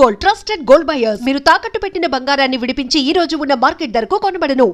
Gold, trusted gold buyers. మీరు తాకట్టు పెట్టిన బంగారాన్ని విడిపించి ఈ రోజు ఉన్న మార్కెట్ ధరకు కొనబడను.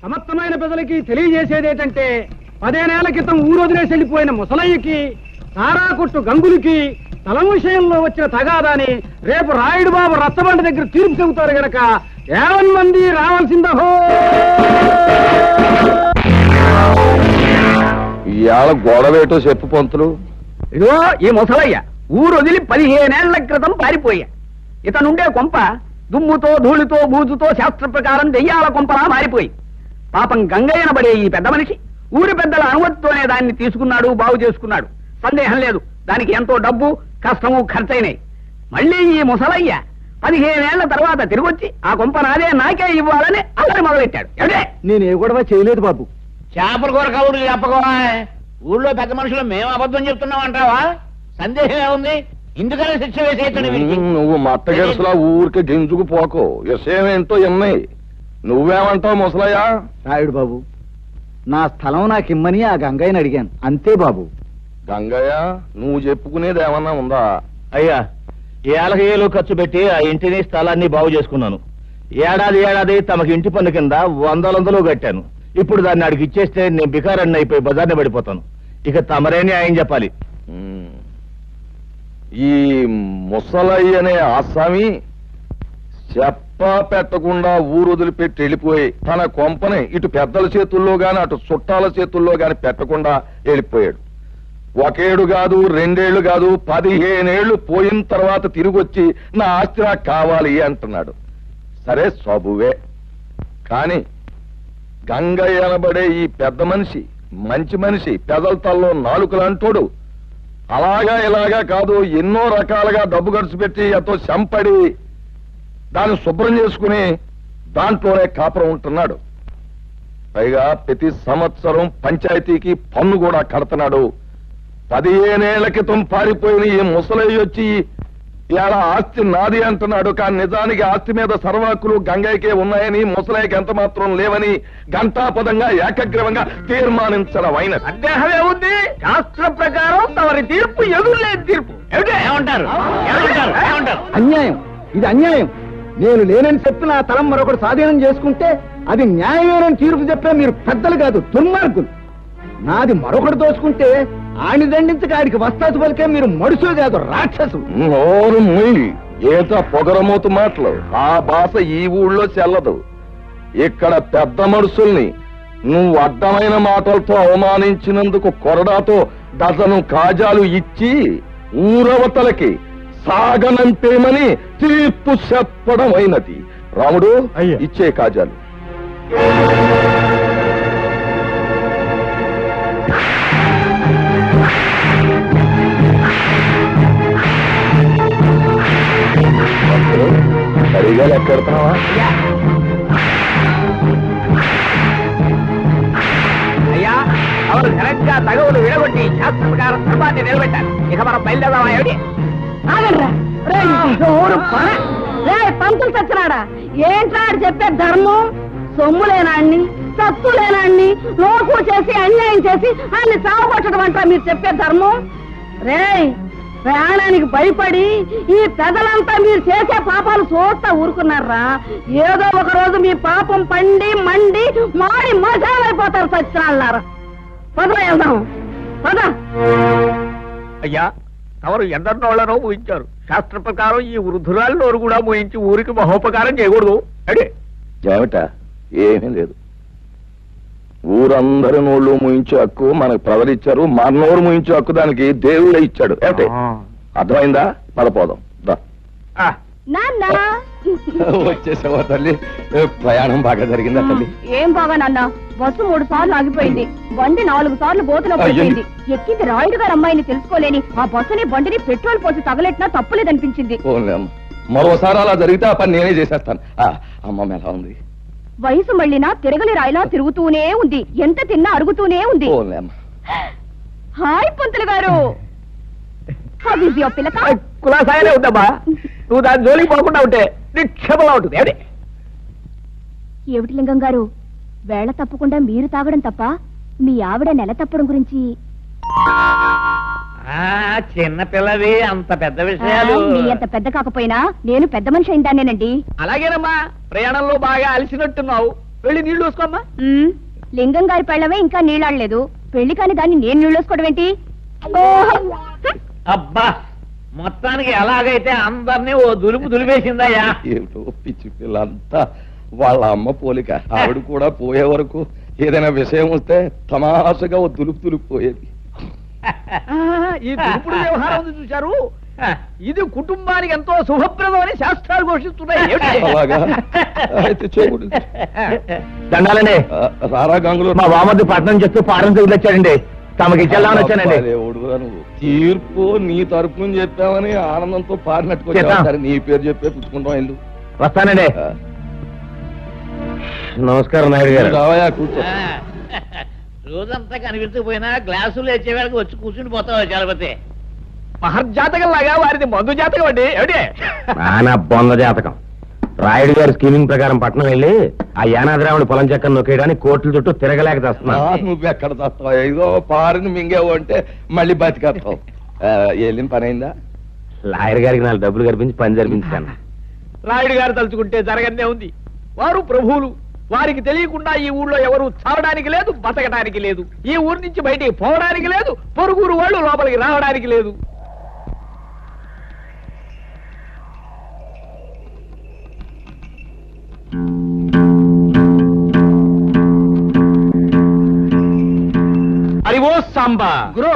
సమర్థమైన ప్రజలకి తెలియజేసేదేంటంటే 10 ఏళ్ల క్రితం ఊరొదిలేసి వెళ్ళిపోయిన ముసలయ్యకి, సారా కొట్టు గంగులకి స్థలం విషయంలో వచ్చిన తగాదాని రేపు రాయుడు బాబు రచ్చబండ దగ్గర తీర్పు చెబుతారు గనక 50 మంది రావాల్సిందహో. ఇవాళ గొడవేటో చెప్పు పంతులు. ఇదో ఈ ముసలయ్య ఊరొదిలి 15 ఏళ్ల క్రితం పారిపోయా. ఇతనుండే కొంప దుమ్ముతో ధూళితో బూజుతో శాస్త్ర ప్రకారం దెయ్యాల కొంపలా మారిపోయి పాపం గంగయ్యనబడే ఈ పెద్ద మనిషి ఊరి పెద్దల అనుమతితోనే దాన్ని తీసుకున్నాడు, బాగు చేసుకున్నాడు. సందేహం లేదు, దానికి ఎంతో డబ్బు కష్టము ఖర్చయినాయి. మళ్ళీ ఈ ముసలయ్య 15 ఏళ్ల తర్వాత తిరిగొచ్చి ఆ కొంప నాదే, నాకే ఇవ్వాలని అల్లరి మొదలెట్టాడు. ఎవడే నేనే గొడవ చేయలేదు బాబు. చేపల కూర కబుర్లు చెప్పకోవా. ఊళ్ళో పెద్ద మనుషులు మేము అబద్ధం చెప్తున్నాం అంటావా? సందేహం ఏముంది? ఇందుకనే శిక్ష వేసేయటం. నువ్వు మట్టగెరసలా ఊరికి గింజుకు పోకో. విషయం ఏంటో ఎన్నాయి. నువ్వేమంటావు ముసలయ్య? రాయుడు బాబు, నా స్థలం నాకిమ్మని ఆ గంగయ్యని అడిగాను, అంతే బాబు. గంగయ్య, నువ్వు చెప్పుకునేది ఏమన్నా ఉందా? అయ్యా, ఏళ్ళకి ఏళ్ళు ఖర్చు పెట్టి ఆ ఇంటిని స్థలాన్ని బాగు చేసుకున్నాను. ఏడాది తమకి ఇంటి పన్ను కింద 100 కట్టాను. ఇప్పుడు దాన్ని అడిగి ఇచ్చేస్తే నేను బికారాన్ని అయిపోయి బజార్ని పడిపోతాను. ఇక తమరేని ఆయన చెప్పాలి. ఈ ముసలయ్య అనే ఆసామి చెప్పా పెట్టకుండా ఊరు వదిలిపెట్టి వెళ్ళిపోయి తన కొంపని ఇటు పెద్దల చేతుల్లో గాని అటు చుట్టాల చేతుల్లో గాని పెట్టకుండా వెళ్ళిపోయాడు. 1 ఏడు కాదు, 2 ఏళ్లు కాదు, 15 ఏళ్లు పోయిన తర్వాత తిరిగొచ్చి నా ఆస్తి నాకు కావాలి అంటున్నాడు. సరే సబువే. కాని గంగయ్య అనబడే ఈ పెద్ద మనిషి మంచి మనిషి, పెదల తల్లో నాలుకలంటోడు. అలాగా ఇలాగా కాదు, ఎన్నో రకాలుగా డబ్బు ఖర్చు పెట్టి ఎంతో చంపడి దాన్ని శుభ్రం చేసుకుని దాంట్లోనే కాపురం ఉంటున్నాడు. పైగా ప్రతి సంవత్సరం పంచాయతీకి పన్ను కూడా కడుతున్నాడు. 15 ఏళ్ల క్రితం పారిపోయిన ఈ ముసలయ్య వచ్చి ఇలా ఆస్తి నాది అంటున్నాడు. కానీ నిజానికి ఆస్తి మీద సర్వాకులు గంగయ్యకే ఉన్నాయని, ముసలయ్యకి ఎంత మాత్రం లేవని ఘంటాపదంగా ఏకగ్రీవంగా తీర్మానించడం అయిన. సందేహమే ఉంది. శాస్త్ర ప్రకారం తమరి తీర్పు ఎదురులేని తీర్పు. ఏమంటారు? అన్యాయం, ఇది అన్యాయం. నేను లేనని చెప్పి నా తలం మరొకటి స్వాధీనం చేసుకుంటే అది న్యాయమేనని తీర్పు చెప్పే మీరు పెద్దలు కాదు, దుర్మార్గులు. నాది మరొకటి దోచుకుంటే ఆని దండించక ఆడికి వస్తాసు పలికే మీరు మడుసు కాదు, రాక్షసు. ఏదో పొగరమూతు మాటలు ఆ భాష ఈ ఊళ్ళో చెల్లదు. ఇక్కడ పెద్ద మనుషుల్ని నువ్వు అడ్డమైన మాటలతో అవమానించినందుకు కొరడాతో డజను కాజాలు ఇచ్చి ఊరవతలకి సాగనంపేమని తీర్పు చెప్పడం అయినది. రాముడు, ఇచ్చే కాజాలు. సరిగా లెక్కెడుతున్నావా? అయ్యా, అవరు ఘనంగా తగవులు విడగొట్టి శాస్త్ర ప్రకారం ధర్మాన్ని నిలబెట్టారు. ఇక మనం బయలుదేరదామా ఏమిటి? పంతులు చచ్చినాడా? ఏంట్రా చెప్పే ధర్మం? సొమ్ములేనాన్ని, సత్తులేనాన్ని లోకు చేసి అన్యాయం చేసి అన్ని సాగుపట్టడం అంటారా మీరు చెప్పే ధర్మం? ప్రాణానికి భయపడి ఈ పెదలంతా మీరు చేసే పాపాలు చూస్తా ఊరుకున్నారా? ఏదో ఒక రోజు మీ పాపం పండి మండి మాడి మసాలైపోతారు సత్యనారాయణ. పద వెళ్దాం, పద. అయ్యా, తమరు ఎందరినోళ్లనో ఊహించారు. శాస్త్ర ప్రకారం ఈ వృద్ధురాలు నోరు కూడా మోయించి ఊరికి మహోపకారం చేయకూడదు. అడే ఏమిట? ఏమీ లేదు. ఊరందరి నోళ్ళు ముయించే హక్కు మనకు ప్రవరించారు. మన నోరు ముయించే హక్కు దానికి దేవుడే ఇచ్చాడు. ఏమిటి? అర్థమైందా? పదపోదాం. వచ్చేసావా తల్లి? ప్రయాణం బాగా జరిగిందా తల్లి? ఏం బాగా నాన్న, బస్సు 3 సార్లు ఆగిపోయింది. బండి 4 సార్లు గోతులో పడిపోయింది. ఎక్కింది రాయుడు గారు అమ్మాయిని తెలుసుకోలేని ఆ బస్సుని బండిని పెట్రోల్ పోసి తగలెట్టినా తప్పులేదనిపించింది. మరోసారి అలా జరిగితే ఆ పని నేనే చేసేస్తాను. అమ్మమ్మ ఎలా ఉంది? వయసు మళ్ళినా తిరగలి రాయిలా తిరుగుతూనే ఉంది. ఎంత తిన్నా అరుగుతూనే ఉంది. హాయ్ పంతులు గారు. కులాసాయనే ఉందమ్మా. నువ్వు దాని జోలికి పోకుండా ఉంటే నిక్షేపంగా ఉంటుంది. ఏమిటి లింగం గారు, వేళ తప్పకుండా మీరు తాగడం తప్ప మీ ఆవిడ నెల తప్పడం గురించి? చిన్న పిల్లవి, అంత పెద్ద విషయాలు. మీ అంత పెద్ద కాకపోయినా నేను పెద్ద మనిషి అయిందానేనండి. అలాగేనమ్మా, ప్రయాణంలో బాగా అలసినట్టున్నావు. వెళ్ళి నీళ్లు చూసుకోమ్మా. లింగం గారి పెళ్ళవే ఇంకా నీళ్ళాడలేదు. పెళ్లి కాని దాన్ని నేను నీళ్ళోసుకోవడం ఏంటి? అబ్బా, మొత్తానికి ఎలాగైతే అందరినీ ఓ దులుపు దులిపేసిందయ్యా. ఏమిటో పిచ్చి పిల్లంతా వాళ్ళ అమ్మ పోలిక. ఆవిడ కూడా పోయే వరకు ఏదైనా విషయం వస్తే తమాషగా ఓ దులుపు దులిపిపోయేది. ఈ దులుపుడు వ్యవహారం చూశారు. ఇది కుటుంబానికి ఎంతో శుభప్రదం అని శాస్త్రాలు ఘోషిస్తున్నాయి. దండాలండి. రారా గంగులు, మా వామద్దు పట్నం చెప్తూ పారం వచ్చాడండి. తమకి ఇచ్చేద్దామని వచ్చానండి. తీర్పు నీ తరపు నుంచి చెప్పామని ఆనందంతో పారినట్టుకో. నీ పేరు చెప్పే పుచ్చుకుంటాం. ఇల్లు వస్తానండి. నమస్కారం నాయుడు గారు. రావయా, కూర్చో. రోజంతా కనిపించకపోయినా గ్లాసులు వచ్చే వేళకి వచ్చి కూర్చుని పోతావు చలపతి. మహర్జాతకం లాగా వారిది మందు జాతకం అండి. ఏమిటి? నా బొంద జాతకం. రాయుడు గారు స్కీమింగ్ ప్రకారం పట్నం వెళ్ళి ఆ యానాద్రావుడి పొలం చెక్కను నొక్కేయడానికి కోట్ల చుట్టూ తిరగలేక తెస్తున్నా. నువ్వు ఎక్కడ తెస్తావు? ఏదో పారిని మింగేవు అంటే మళ్ళీ బతికేస్తావు. వెళ్ళిన పని అయిందా? లాయర్ గారికి 4 డబ్బులు కల్పించి పని జరిపించాను. రాయుడు గారు తలుచుకుంటే జరగనే ఉంది. వారు ప్రభువులు. వారికి తెలియకుండా ఈ ఊళ్ళో ఎవరు చావడానికి లేదు, బతకడానికి లేదు. ఈ ఊరి నుంచి బయటికి పోవడానికి లేదు, పొరుగురు వాళ్ళు లోపలికి రావడానికి లేదు. అరివో సాంబా గురు,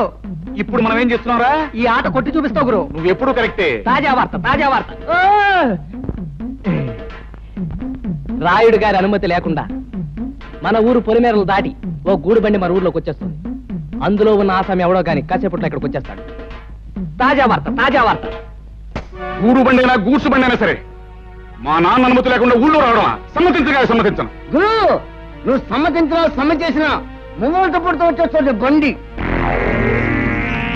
ఇప్పుడు మనం ఏం చేస్తున్నారా? ఈ ఆట కొట్టి చూపిస్తావు గురు. నువ్వు ఎప్పుడు కరెక్టే. తాజా వార్త, తాజా వార్త. రాయుడు గారి అనుమతి లేకుండా మన ఊరు పొలిమేరలు దాటి ఓ గూడు బండి మన ఊర్లోకి వచ్చేస్తుంది. అందులో ఉన్న ఆసామి ఎవడో గాని కాసేపట్లో ఇక్కడికి వచ్చేస్తాడు. తాజా వార్త, తాజా వార్త. గూడు బండైనా గూడ్సు బండైనా సరే మా నాన్న అనుమతి లేకుండా ఊళ్ళో రావడమా? సమ్మతించగా సమ్మతించను. గురు, నువ్వు సమ్మతించినా సమ్మతించినా ముంగోళ్ళతో పుడుతూ వచ్చేస్తుంది బండి.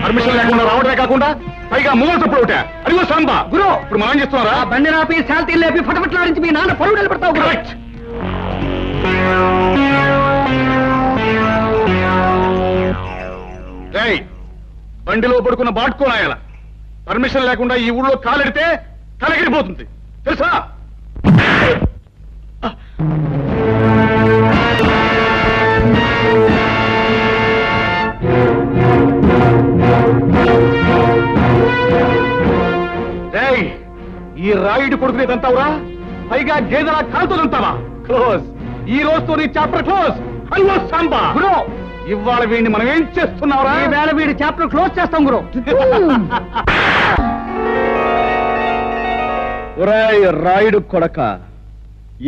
పర్మిషన్ లేకుండా రావడమే కాకుండా పైగా మూగలు తప్పుడు ఒకటే. అదిగో సాంబా గురు, ఇప్పుడు మనం ఏం చేస్తున్నారా? బండి నాపి శాల్తీలు లేపి ఫటఫట్లాడించి మీ నాన్న పరువు నిలబడతావు. కరెక్ట్. బండిలో పడుకున్న బాటుకోనాయాల పర్మిషన్ లేకుండా ఈ ఊళ్ళో కాలెడితే తలగిరిపోతుంది తెలుసా? ఈ కొడుకునే తంతావురా? పైగా గేదెలా కాలుతో తంతావా? క్లోజ్. ఈ రోజుతో నీ చాప్టర్ క్లోజ్. హలో సాంబా గురు, ఇవాళ వీడిని మనం ఏం చేస్తున్నావురా? ఈ వేళ వీడి చాప్టర్ క్లోజ్ చేస్తాం గురు. ఒరేయ్ రాయుడు కొడక,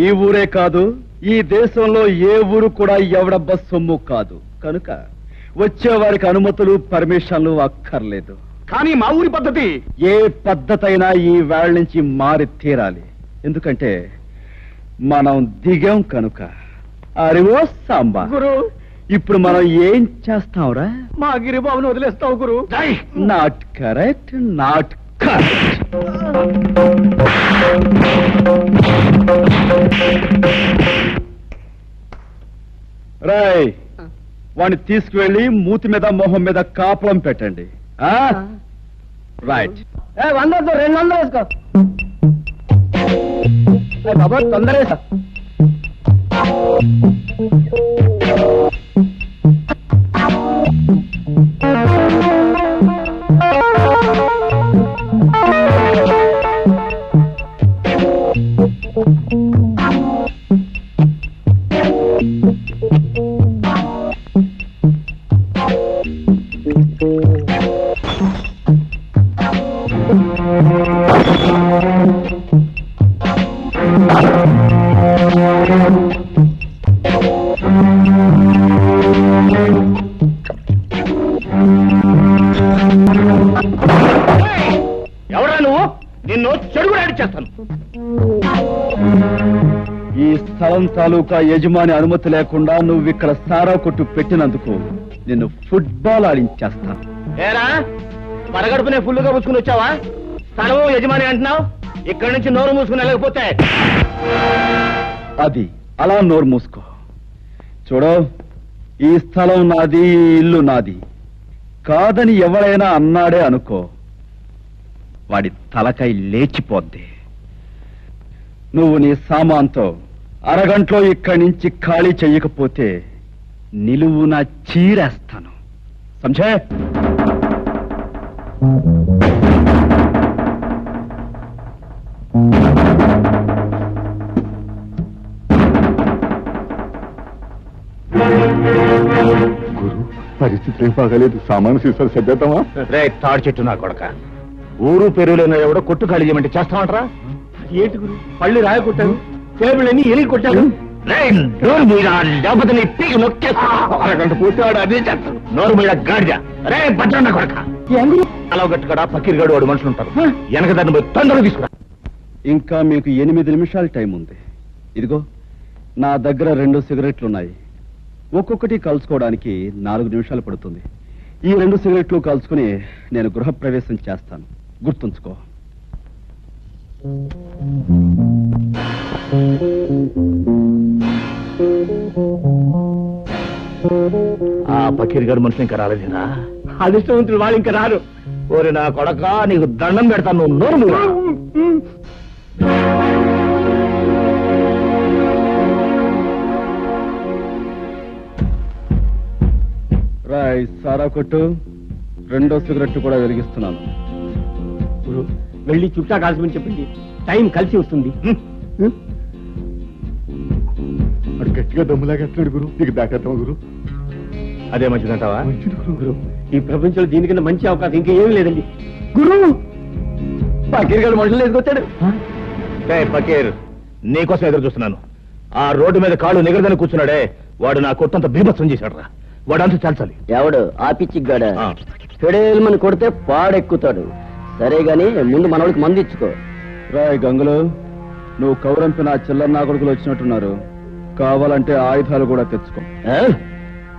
ఈ ఊరే కాదు, ఈ దేశంలో ఏ ఊరు కూడా ఎవడబ్బ సొమ్ము కాదు. కనుక వచ్చే వారికి అనుమతులు పర్మిషన్లు అక్కర్లేదు. కానీ మా ఊరి పద్ధతి ఏ పద్ధతైనా ఈ వేళ నుంచి మారి తీరాలి. ఎందుకంటే మనం దిగాం కనుక. అరివో సాంబా గురు, ఇప్పుడు మనం ఏం చేస్తాంరా? మా గిరిబాబుని వదిలేస్తావు గురు. Not correct, not correct. రాయ్, వాడిని తీసుకువెళ్ళి మూతి మీద మొహం మీద కాపురం పెట్టండి. రైట్. 100 200 వేసుకో బాబా, తొందర వేసా. ఎవరా నువ్వు? నిన్ను చెడుగు చేస్తాను. ఈ స్థలం తాలూకా యజమాని అనుమతి లేకుండా నువ్వు ఇక్కడ సారా కొట్టు పెట్టినందుకు నిన్ను ఫుట్బాల్ ఆడించేస్తాను. ఏరా, పరగడుపునే ఫుల్లుగా పుచ్చుకుని వచ్చావా? స్థలం యజమాని అంటున్నావు, ఇక్కడి నుంచి నోరు మూసుకుని వెళ్ళకపోతే అది అలా నోరు మూసుకో. చూడు, ఈ స్థలం నాది, ఈ ఇల్లు నాది కాదని ఎవరైనా అన్నాడే అనుకో, వాడి తలకాయ లేచిపోద్ది. నువ్వు నీ సామాన్తో అరగంటలో ఇక్కడి నుంచి ఖాళీ చెయ్యకపోతే నిలువున చీరేస్తాను. సంజయ్, గురు, పరిస్థితి ఏం బాగాలేదు. సామాను సీసాలు సర్దేద్దామా? రే తాడు చెట్టు నా కొడక, ఊరు పెరుగులైన ఎవడో కొట్టు ఖాళీ చేయమంటే చేస్తామంటరా? ఏంటి గురు, పళ్ళు రాయ కొట్టాను, టేబుల్ అన్ని ఎలిగి కొట్టాను. నోరు మీద లేకపోతే నీ పీకి నొక్కేస్తా. అరగంట పూర్తి అదే చేస్తాడు. నోరు మీద గాడిద. రే భద్రన్న కొడక, అలా గట్టుకడా పక్కిరిగాడు వాడు మనుషులు ఉంటారు. వెనక దాన్ని పోయి తొందరగా తీసుకురా. ఇంకా మీకు 8 నిమిషాల టైం ఉంది. ఇదిగో నా దగ్గర 2 సిగరెట్లున్నాయి. ఒక్కొక్కటి కలుసుకోవడానికి 4 నిమిషాలు పడుతుంది. ఈ 2 సిగరెట్లు కలుసుకుని నేను గృహప్రవేశం చేస్తాను. గుర్తుంచుకో. ఆ పక్కిరిగాడు మనుషులు ఇంకా రాలేదేనా? అదృష్టవంతులు వాళ్ళు ఇంకా రారు. ఓరి నా కొడక, నీకు దండం పెడతాను. నువ్వు నోరు మూయరా. రాయ్, సారా కొట్టు. 2వ సిగరెట్ కూడా వెలిగిస్తున్నాను. గురు, వెళ్ళి చుట్టా కాల్చమని చెప్పండి, టైం కలిసి వస్తుంది. వాడు గట్టిగా దమ్ములాగా ఎట్లాడు గురు. నీకు దాకేద్దామా గురు? అదే మంచిదంటావా? మంచిది గురు. ఈ ప్రపంచంలో దీనికన్నా మంచి అవకాశం ఇంకా ఏమీ లేదండి. గురు, పక్కిరిగాడు మనుషులు ఎదుకొచ్చాడు. రే పకీర్, నీకోసం ఎదురు చూస్తున్నాను. ఆ రోడ్డు మీద కాళ్ళు నిగరదని కూర్చున్నాడే, వాడు నా కొట్టంత బీభత్సం చేశాడు రా. వాడు అంతా చాల్చాలి. ఎవడు ఆ పిచ్చిగాడ? ఫెడేల్మని కొడితే పాడెక్కుతాడు. సరే గాని ముందు మనోడికి మంది ఇచ్చుకో. రాయ్ గంగులు, నువ్వు కౌరంపి నా చిల్లర నా కొడుకులు వచ్చినట్టున్నారు. కావాలంటే ఆయుధాలు కూడా తెచ్చుకో.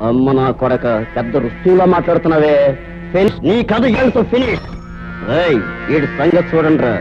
అమ్మ నా కొడక, పెద్ద రుస్తువులా మాట్లాడుతున్నావే. నీ కథ ఏంటో ఫినిష్. వీడి సంగతి చూడండి రా.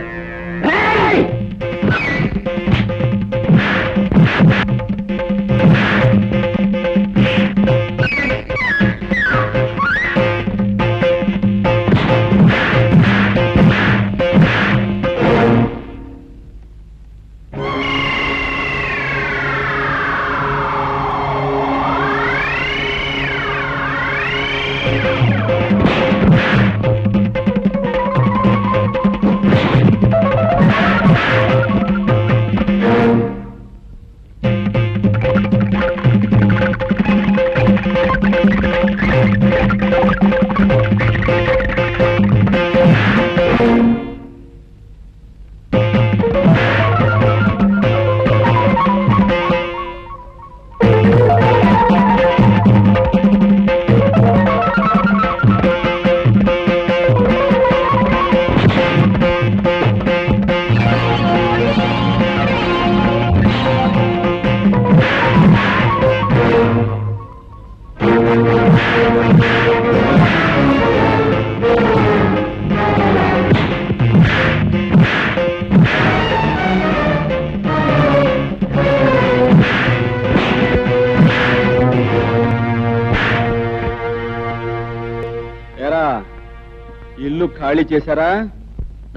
ఖాళీ చేశారా?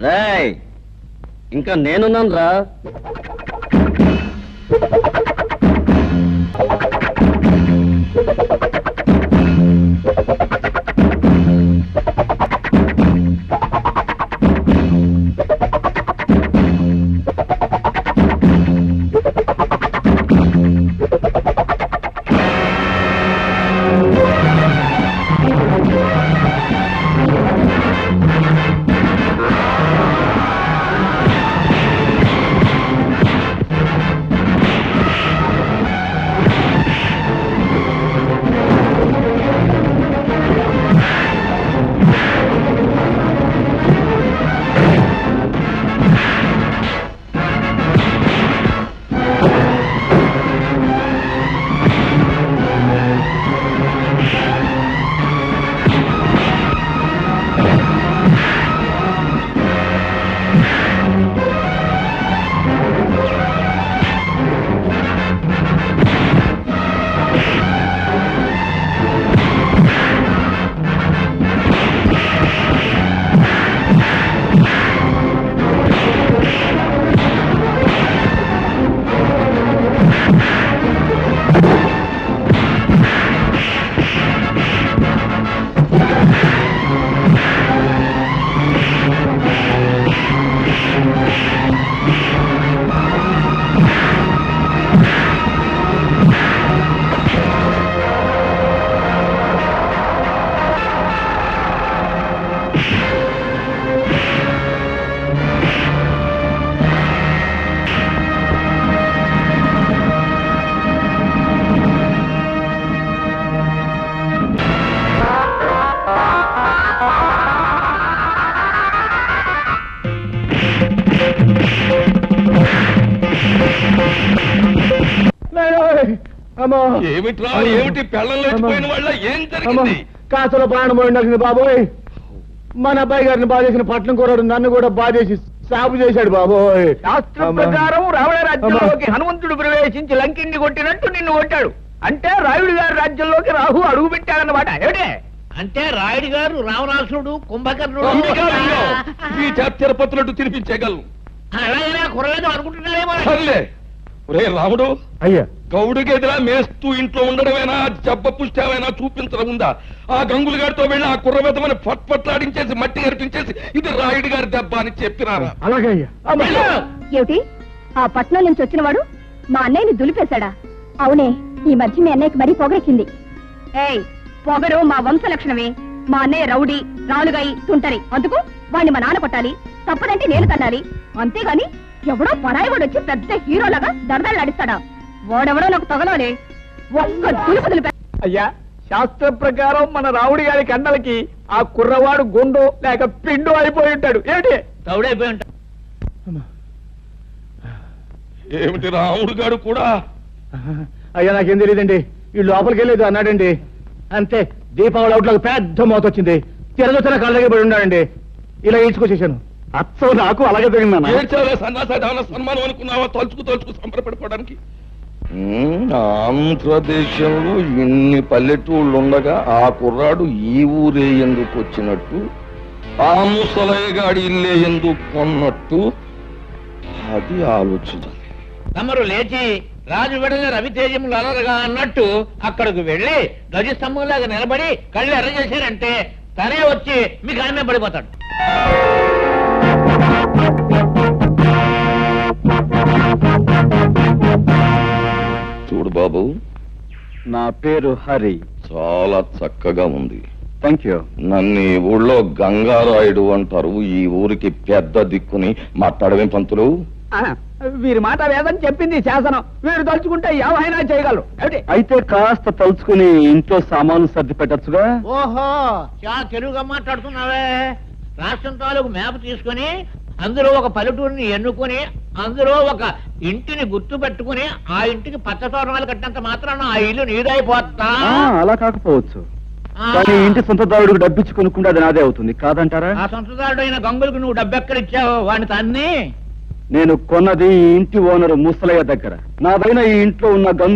రేయ్, ఇంకా నేనున్నాను రా. ఏమిట్రా, ఏమిటి పెళ్ళం లేచిపోయిన వాళ్ళ ఏం జరిగింది? కాసులో ప్రాణం పోయింది బాబోయ్. మన అబ్బాయి గారిని బాధేసిన పట్నం కూరడు నన్ను కూడా బాధేసి సాగు చేశాడు బాబోయ్. శాస్త్ర ప్రకారం రావణ రాజ్యంలోకి హనుమంతుడు ప్రవేశించి లంకిని కొట్టినట్టు నిన్ను కొట్టాడు. అంటే రాయుడు గారి రాజ్యంలోకి రాహు అడుగు పెట్టాడన్నమాట. ఏమిటే అంటే రాయుడు గారు రావణాసురుడు కుంభకర్ణుడు ఈ తిరుపతులట్టు తినిపించేయగలను. అలాగైనా కుర్రలేదు అనుకుంటున్నారేమో. సర్లే, ఒరే రాముడు, అయ్యా గౌడుకి ఎదురా మేస్తూ ఇంట్లో ఉండడమేనా, జబ్బ పుష్టామైనా చూపించడం ఉందా? ఆ గంగులు గారితో వెళ్ళి ఆ కుర్రబెద్దమని పట్లాడించేసి మట్టి కనిపించేసి ఇది రాయుడు గారి దెబ్బ అని చెప్పినారా? అలాగే అయ్యా. ఏమిటి ఆ పట్నం నుంచి వచ్చినవాడు మా అన్నయ్యని దులిపేశాడా? అవునే, ఈ మధ్య మీ అన్నయ్యకి మరీ పొగరెక్కింది. ఏయ్, పొగరు మా వంశ లక్షణమే. మా అన్నయ్య రౌడీ, రాలుగాయి, తుంటరి. అందుకు వాణ్ణి మా నాన్న కొట్టాలి, తప్పదంటే నేను తన్నాలి. అంతేగాని ఎవడో పరాయి వాడు వచ్చి పెద్ద హీరోలాగా దరదలు నడిస్తాడా? వాడెవడో నాకు తగలోనే. ఒక్క దులుపు దులిపే. అయ్యా, శాస్త్ర ప్రకారం మన రావుడి గారి కండలకి ఆ కుర్రవాడు గుండో లేక పిండు అయిపోయి ఉంటాడు. ఏమిటి తౌడైపోయి ఉంటాడు. ఏమిటి రాముడు గారు కూడా? అయ్యా నాకేం తెలియదండి. ఈ లోపలికి వెళ్ళేది అన్నాడండి. అంతే, దీపావళి అవుట్లోకి పెద్ద మోత వచ్చింది. తిరగొచ్చిన కళ్ళ దగ్గర పడి ఉన్నాడండి. ఇలా ఈడ్చుకొచ్చేసాను. అచ్చం నాకు అలాగే జరిగిందన్న. ఏడ్చావే సన్నాస సన్మానం అనుకున్నావా? తలుచుకు సంబరపడిపోవడానికి. ఆంధ్రదేశంలో ఇన్ని పల్లెటూళ్ళు ఉండగా ఆ కుర్రాడు ఈ ఊరే ఎందుకు వచ్చినట్టు, ఆ ముసలయ్యగాడి ఇల్లే ఎందుకు కొన్నట్టు, అది ఆలోచించాలి. తమరు లేచి రాజు వెడల రవితేజములు అలరగా అన్నట్టు అక్కడికి వెళ్లి ధ్వజస్తంభంలాగా నిలబడి కళ్ళు ఎర్ర చేశారంటే తనే వచ్చి మీకు ఆమె పడిపోతాడు. చూడు బాబు, నా పేరు హరి. చాలా చక్కగా ఉంది. Thank you. నన్ను ఈ ఊళ్ళో గంగారాయుడు అంటారు. ఈ ఊరికి పెద్ద దిక్కుని మాట్లాడవేం పంతులు? వీరి మాట వేదని చెప్పింది శాసనం. వీరు తలుచుకుంటే ఏమైనా చేయగలరు. ఏమిటి అయితే కాస్త తలుచుకుని ఇంట్లో సామాను సర్ది పెట్టచ్చుగా. ఓహో, చాలా తెలుగుగా మాట్లాడుతున్నావే. రాష్ట్రం తాలూకు మ్యాప్ తీసుకుని అందులో ఒక పల్లెటూరిని ఎన్నుకొని అందులో ఒక ఇంటిని గుర్తు పెట్టుకుని ఆ ఇంటికి పచ్చ తోరణాలు కట్టినంత మాత్రాన ఆ ఇల్లు నీదైపోతా. అలా కాకపోవచ్చు, కానీ ఇంటి సొంతదారుడికి డబ్బిచ్చి కొనుక్కుంటే అది నాదే అవుతుంది కాదంటారా? ఆ సొంతదారుడు అయిన గంగులకు నువ్వు డబ్బెక్కడిచ్చావు? వాడిని తన్ని నేను కొన్నది ఈ ఇంటి ఓనరు ముసలయ్య దగ్గర. నాదైన ఈ ఇంట్లో ఉన్న